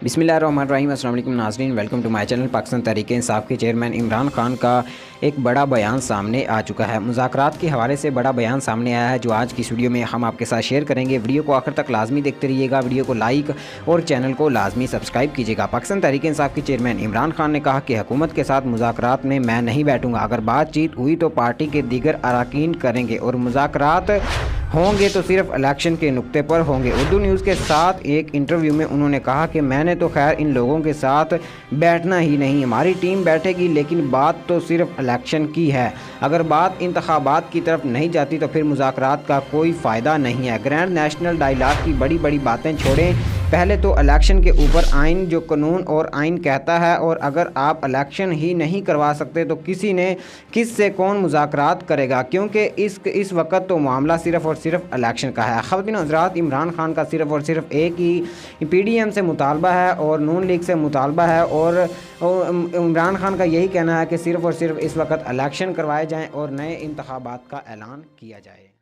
بسم اللہ الرحمن الرحیم۔ السلام علیکم ناظرین، welcome to my channel. Pakistan Tehreek Insaf کے چیئرمین عمران خان کا ایک بڑا بیان سامنے آ چکا ہے۔ مذاکرات کے حوالے سے بڑا بیان سامنے آیا ہے جو آج کی اس ویڈیو میں ہم آپ کے ساتھ شیئر کریں گے۔ ویڈیو کو آخر تک لازمی دیکھتے رہیے گا، ویڈیو کو لائک اور چینل کو لازمی سبسکرائب کیجیے گا۔ پاکستان تحریک انصاف کے چیئرمین عمران خان نے کہا کہ حکومت کے ساتھ مذاکرات میں میں نہیں بیٹھوں گا، اگر بات چیت ہوئی تو پارٹی کے دیگر اراکین کریں گے اور مذاکرات ہوں گے تو صرف الیکشن کے نقطے پر ہوں گے۔ اردو نیوز کے ساتھ ایک انٹرویو میں انہوں نے کہا کہ میں نے تو خیر ان لوگوں کے ساتھ بیٹھنا ہی نہیں، ہماری ٹیم بیٹھے گی، لیکن بات تو صرف الیکشن کی ہے۔ اگر بات انتخابات کی طرف نہیں جاتی تو پھر مذاکرات کا کوئی فائدہ نہیں ہے۔ گرینڈ نیشنل ڈائیلاگ کی بڑی بڑی باتیں چھوڑیں، پہلے تو الیکشن کے اوپر آئین جو قانون اور آئین کہتا ہے، اور اگر آپ الیکشن ہی نہیں کروا سکتے تو کس سے کون مذاکرات کرے گا، کیونکہ اس وقت تو معاملہ صرف اور صرف الیکشن کا ہے۔ خواتین و حضرات، عمران خان کا صرف اور صرف ایک ہی پی ڈی ایم سے مطالبہ ہے اور نون لیگ سے مطالبہ ہے، اور عمران خان کا یہی کہنا ہے کہ صرف اور صرف اس وقت الیکشن کروائے جائیں اور نئے انتخابات کا اعلان کیا جائے۔